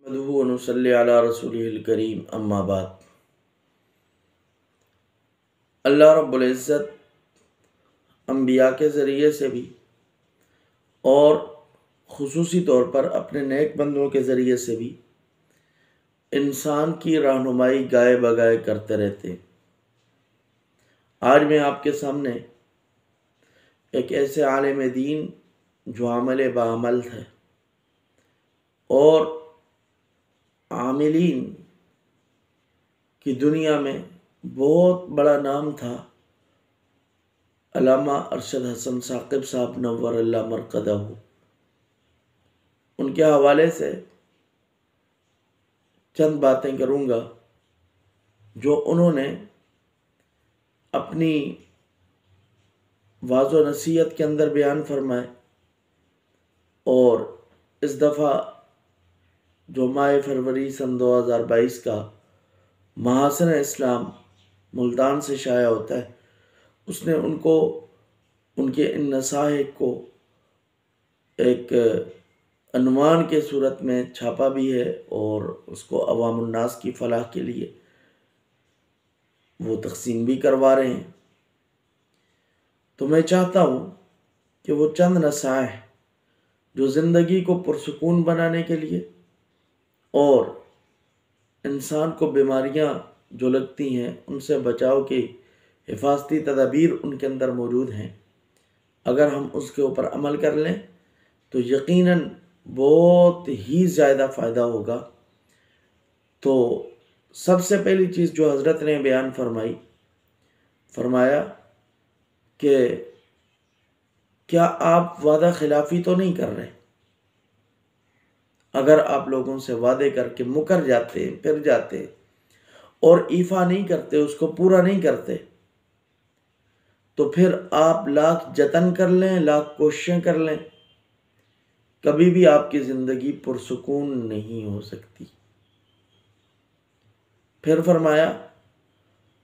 नहमदुहु व नुसल्ली अला रसूलिहिल करीम अम्मा बाद। अल्लाह रब्बुल इज़्ज़त अम्बिया के ज़रिए से भी और खुसूसी तौर पर अपने नेक बंदों के ज़रिए से भी इंसान की रहनुमाई गाए बगाए करते रहते हैं। आज मैं आपके सामने एक ऐसे आलिम दीन जो आमल बामल है और आमिलीन की दुनिया में बहुत बड़ा नाम था, अल्लामा अरशद हसन साकिब साहब नव्वर अल्लाह मरकदहू। उनके हवाले से चंद बातें करूँगा जो उन्होंने अपनी वाज़ो नसीहत के अंदर बयान फरमाए। और इस दफ़ा जो माह फरवरी सन 2022 का महासन इस्लाम मुल्तान से शाया होता है, उसने उनको उनके इन नसाइह को एक अनवान के सूरत में छापा भी है और उसको अवामुन्नास की फलाह के लिए वो तक़सीम भी करवा रहे हैं। तो मैं चाहता हूँ कि वो चंद नसाइह जो ज़िंदगी को पुरसुकून बनाने के लिए और इंसान को बीमारियाँ जो लगती हैं उनसे बचाव की हिफाजती तदाबीर उनके अंदर मौजूद हैं, अगर हम उसके ऊपर अमल कर लें तो यकीनन बहुत ही ज़्यादा फ़ायदा होगा। तो सबसे पहली चीज़ जो हज़रत ने बयान फरमाया कि क्या आप वादा खिलाफ़ी तो नहीं कर रहे? अगर आप लोगों से वादे करके मुकर जाते, फिर जाते और ईफा नहीं करते, उसको पूरा नहीं करते, तो फिर आप लाख जतन कर लें, लाख कोशिशें कर लें, कभी भी आपकी ज़िंदगी पुरसुकून नहीं हो सकती। फिर फरमाया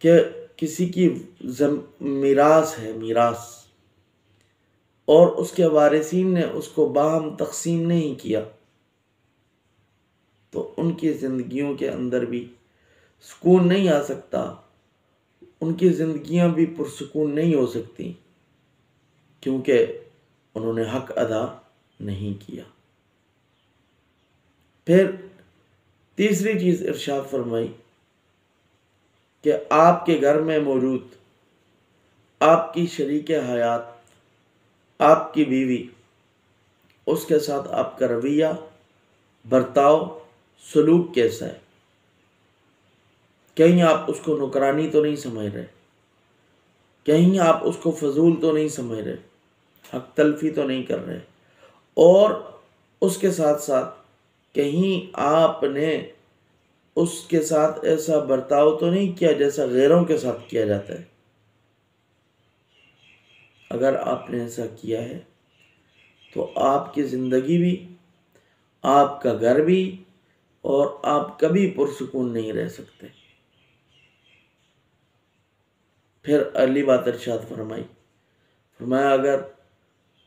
कि किसी की मीरास है, मीरास, और उसके वारिसीन ने उसको बाहम तकसीम नहीं किया, तो उनकी ज़िंदगियों के अंदर भी सुकून नहीं आ सकता, उनकी ज़िंदगियां भी पुरसुकून नहीं हो सकती, क्योंकि उन्होंने हक अदा नहीं किया। फिर तीसरी चीज़ इरशाद फरमाई कि आपके घर में मौजूद आपकी शरीक हयात, आपकी बीवी, उसके साथ आपका रवैया, बर्ताव, सलूक कैसा है? कहीं आप उसको नुकरानी तो नहीं समझ रहे, कहीं आप उसको फजूल तो नहीं समझ रहे, हक तलफी तो नहीं कर रहे, और उसके साथ साथ कहीं आपने उसके साथ ऐसा बर्ताव तो नहीं किया जैसा गैरों के साथ किया जाता है। अगर आपने ऐसा किया है तो आपकी ज़िंदगी भी, आपका घर भी, और आप कभी पुरसुकून नहीं रह सकते। फिर अगली बात इरशाद फरमाया अगर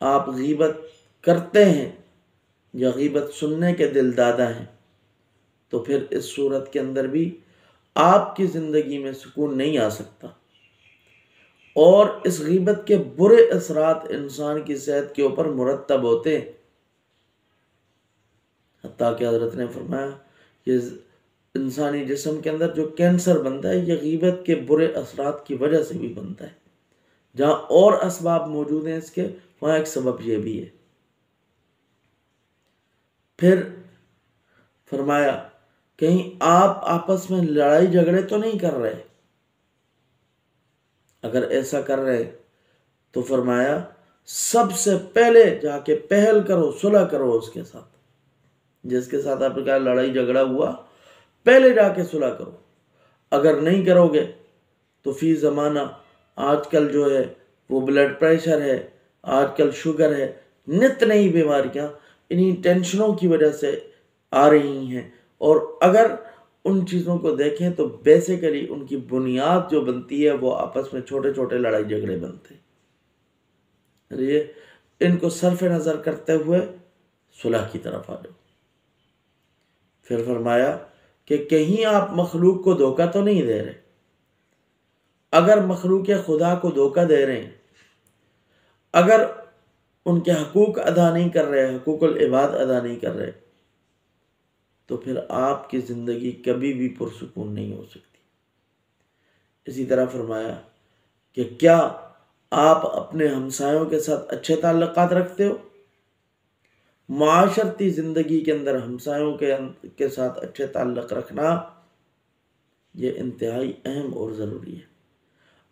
आप गीबत करते हैं या गीबत सुनने के दिल दादा हैं, तो फिर इस सूरत के अंदर भी आपकी ज़िंदगी में सुकून नहीं आ सकता, और इस गीबत के बुरे असरात इंसान की सेहत के ऊपर मुरतब होते हैं। हत्ता कि हज़रत ने फरमाया ये इंसानी जिस्म के अंदर जो कैंसर बनता है, ये गीबत के बुरे असरात की वजह से भी बनता है। जहाँ और असबाब मौजूद हैं इसके, वहाँ एक सबब ये भी है। फिर फरमाया कहीं आप आपस में लड़ाई झगड़े तो नहीं कर रहे? अगर ऐसा कर रहे तो फरमाया सबसे पहले जाके पहल करो, सुलह करो उसके साथ, जिसके साथ आपका लड़ाई झगड़ा हुआ, पहले जाके सुलह करो। अगर नहीं करोगे तो फी ज़माना आजकल जो है वो ब्लड प्रेशर है, आजकल शुगर है, नित नई बीमारियां इन्हीं टेंशनों की वजह से आ रही हैं। और अगर उन चीज़ों को देखें तो बेसिकली उनकी बुनियाद जो बनती है वो आपस में छोटे छोटे लड़ाई झगड़े बनते हैं। ये इनको सरफ नज़र करते हुए सुलह की तरफ आ जाओ। फिर फरमाया कि कहीं आप मखलूक को धोखा तो नहीं दे रहे। अगर मखलूक खुदा को धोखा दे रहे हैं, अगर उनके हकूक अदा नहीं कर रहे, हकूकुल इबाद अदा नहीं कर रहे, तो फिर आपकी ज़िंदगी कभी भी पुरसुकून नहीं हो सकती। इसी तरह फरमाया कि क्या आप अपने हमसायों के साथ अच्छे ताल्लुकात रखते हो? माशरती ज़िंदगी के अंदर हमसायों के साथ अच्छे ताल्लुक रखना ये इंतहाई अहम और ज़रूरी है।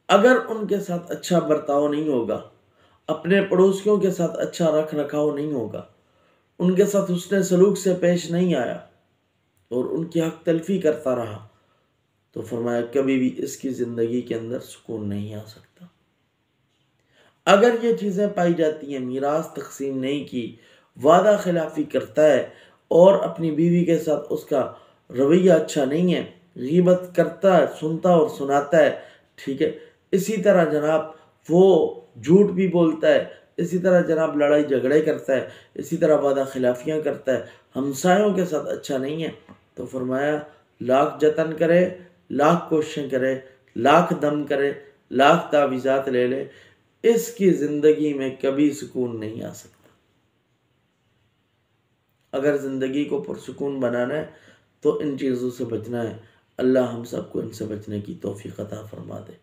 अगर उनके साथ अच्छा बर्ताव नहीं होगा, अपने पड़ोसियों के साथ अच्छा रख रखाव नहीं होगा, उनके साथ हुस्न सलूक से पेश नहीं आया और उनकी हक तलफी करता रहा, तो फरमाया कभी भी इसकी ज़िंदगी के अंदर सुकून नहीं आ सकता। अगर ये चीज़ें पाई जाती हैं, मीरास तकसीम नहीं की, वादा खिलाफी करता है और अपनी बीवी के साथ उसका रवैया अच्छा नहीं है, गीबत करता है, सुनता और सुनाता है, ठीक है, इसी तरह जनाब वो झूठ भी बोलता है, इसी तरह जनाब लड़ाई झगड़े करता है, इसी तरह वादा खिलाफियाँ करता है, हमसायों के साथ अच्छा नहीं है, तो फरमाया लाख जतन करे, लाख कोशिशें करे, लाख दम करे, लाख तावीज़ात ले ले, इसकी ज़िंदगी में कभी सुकून नहीं आ सकता। अगर ज़िंदगी को पुरसुकून बनाना है तो इन चीज़ों से बचना है। अल्लाह हम सबको इनसे बचने की तौफीक अता फरमा दे।